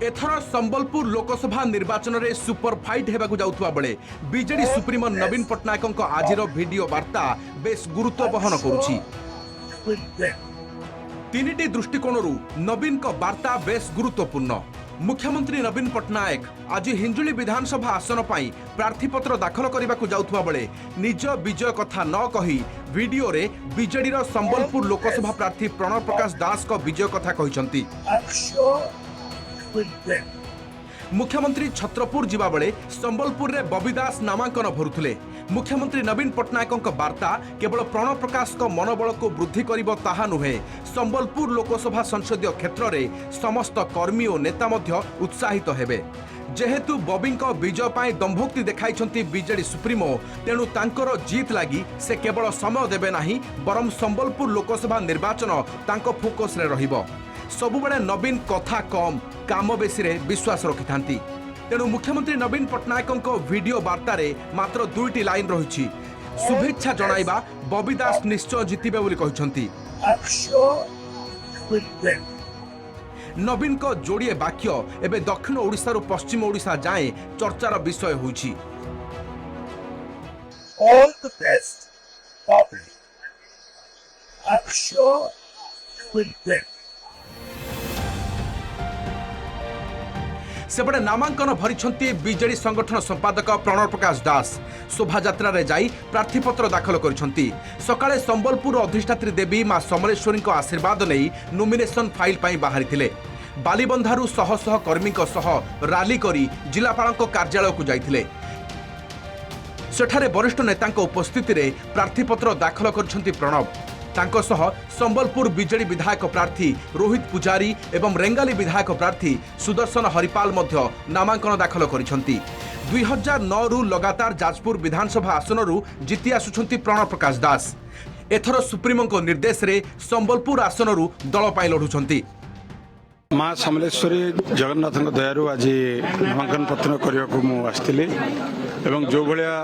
एथर संबलपुर लोकसभा निर्वाचन में super fight होगा जाउथुवा बेले बीजेडी सुप्रीमो नवीन पट्टनायक आजिर वीडियो वार्ता बेस गुरुत्व बहन करुछि। तीनिटी दृष्टिकोणरू नवीन को वार्ता बेस गुरुत्वपूर्ण। मुख्यमंत्री नवीन पट्टनायक आज हिंजुली विधानसभा आसन पर प्रार्थीपत्र दाखल करने को जाउथुवा बेले निज विजय कथा न कही वीडियो रे बीजेडी संबलपुर लोकसभा प्रार्थी प्रणव प्रकाश दास को विजय कथा कहिसंती। मुख्यमंत्री छत्रपुर जिबा बेले संबलपुर रे बबी दास नामांकन भरुथले। मुख्यमंत्री नवीन पट्टनायक वार्ता केवल प्रणव प्रकाश को मनोबल को वृद्धि करिबो ताहा नुहे, संबलपुर लोकसभा संसदीय क्षेत्र में समस्त कर्मी और नेता मध्य उत्साहित हेबे। जेहेतु बबी विजय पाई दंभोक्ति देखाइछंती बीजेडी सुप्रीमो, तेणु तांकर जीत लगी से केवल समय देबे नाही बरम संबलपुर लोकसभा निर्वाचन तांको फोकस रे रहिबो। सबुबले नवीन कथा कम काम बेसी रे विश्वास रखिथांती। तेणु मुख्यमंत्री नवीन पट्टनायक वीडियो वार्ता मात्र दुईटी लाइन रही। शुभेच्छा जणाइबा बबी दास निश्चय जितिबे बोली कहिसंती। नवीन को जोड़िए वाक्य एवं दक्षिण ओडिशा रु पश्चिम ओडिशा जाए चर्चार विषय होइछि। All the best, Bobby. I'm sure you will win. सेपटे नामांकन भरिछंती बीजेडी संगठन संपादक प्रणव प्रकाश दास शोभा यात्रा रे जाई प्रार्थीपत्र दाखल करिछंती। सकाळे संबलपुर अधिष्ठात्री देवी मां समलेश्वरी आशीर्वाद नहीं नोमिनेशन फाइल पाई बाहरी बालीबंधारू शह शह कर्मी सह राली करी जिलापाल कार्यालय को जाइथिले। सेठारे वरिष्ठ नेता उपस्थिति रे प्रार्थीपत्र दाखल करिछंती प्रणव। तांको सह संबलपुर बीजेडी विधायक प्रार्थी रोहित पुजारी एवं रेंगाली विधायक प्रार्थी सुदर्शन हरिपाल मध्य नामांकन दाखल करिछंती। 2009 रु लगातार जाजपुर विधानसभा आसनरू जीति आसुछंती प्रणव प्रकाश दास। एथर सुप्रीमो निर्देश रे संबलपुर आसनरू दल पाई लढुछंती। माँ समलेश्वरी जगन्नाथ दयारू आज नामांकन पत्र करने को आसती एवं जो भाया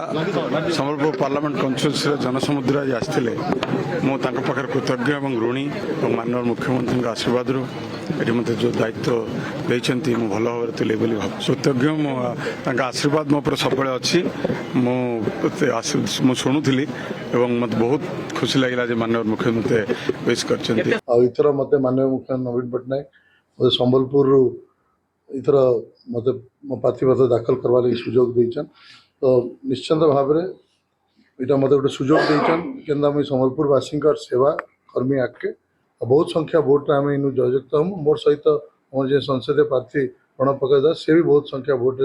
संबलपुर पार्लियामेंट कन्स्टिट्यूएंसी जनसमुद्र आज आसते मुझे कृतज्ञ और ऋणी और माननीय मुख्यमंत्री आशीर्वाद ये मत जो दायित्व देते मुझे भल भाव तुले कृतज्ञ आशीर्वाद मो पर सब अच्छी मुझे शुणुली मत बहुत खुशी लगे माननीय मुख्यमंत्री विश कर मत माननीय मुख्यमंत्री नवीन पट्टनायक मत संबलपुर इथर मत मो प्रार्थीपत्र दाखल करवा लगी सुजोग देचन। तो निश्चिंत भाव में यहाँ मत गोटे सुजोग देचन कि संबलपुरवासी सेवा कर्मी आगे बहुत संख्या भोट आम इन जययुक्त हम मोर सहित मोर जो संसदीय प्रार्थी प्रणव प्रकाश दास से भी बहुत संख्या भोट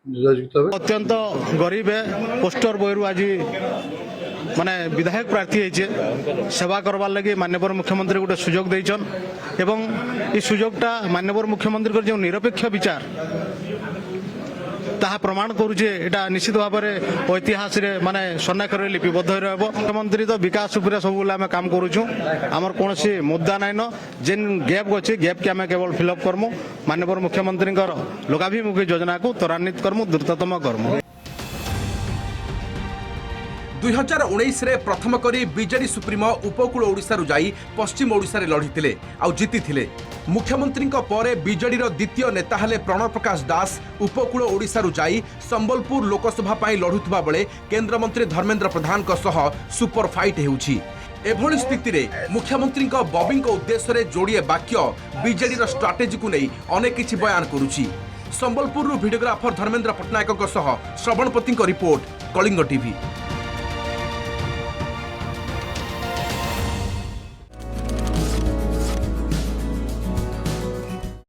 जययुक्त हे। अत्यंत गरीब है पोस्टर बहिरू आज माने विधायक प्रार्थी है सेवा करवार लगे माननीय मुख्यमंत्री गोटे सुजोग देचन एवं ये सुजोगटा माननीय मुख्यमंत्री जो निरपेक्ष विचार ताहा प्रमाण करुचे एटा निश्चित भाव में ऐतिहास माने स्वर्णाक्षर लिपिबद्ध रहिबो। मुख्यमंत्री तो विकास उपर सब आम काम करुचु आमर कौन मुद्दा नाइन जेन गैप अच्छे गैप के आम केवल फिलअप करमु माननीय मुख्यमंत्री लोकाभिमुखी योजना को त्वरान्वित करमु द्रुततम करमु। 2019 रे प्रथम करी बीजेडी सुप्रीमो उपकूल ओडिशा रु जाई पश्चिम ओडिशा रे लढिथिले आ जीतिथिले। मुख्यमंत्री परे बीजेडी रो द्वितीय नेता हेले प्रणव प्रकाश दास उपकूल ओडिशा रु जाई संबलपुर लोकसभा पाई लढुथबा बेले केंद्र मंत्री धर्मेंद्र प्रधान को सह सुपर फाइट हेउछि। एभली स्थिति रे मुख्यमंत्री बबी उद्देश्य रे जोड़िए वाक्य बीजेडी रो स्ट्राटेजी को नहीं अनेक किछि बयान करुछि। संबलपुर वीडियोग्राफर धर्मेंद्र पट्टनायक सह श्रवणपति रिपोर्ट कलिंग टीवी।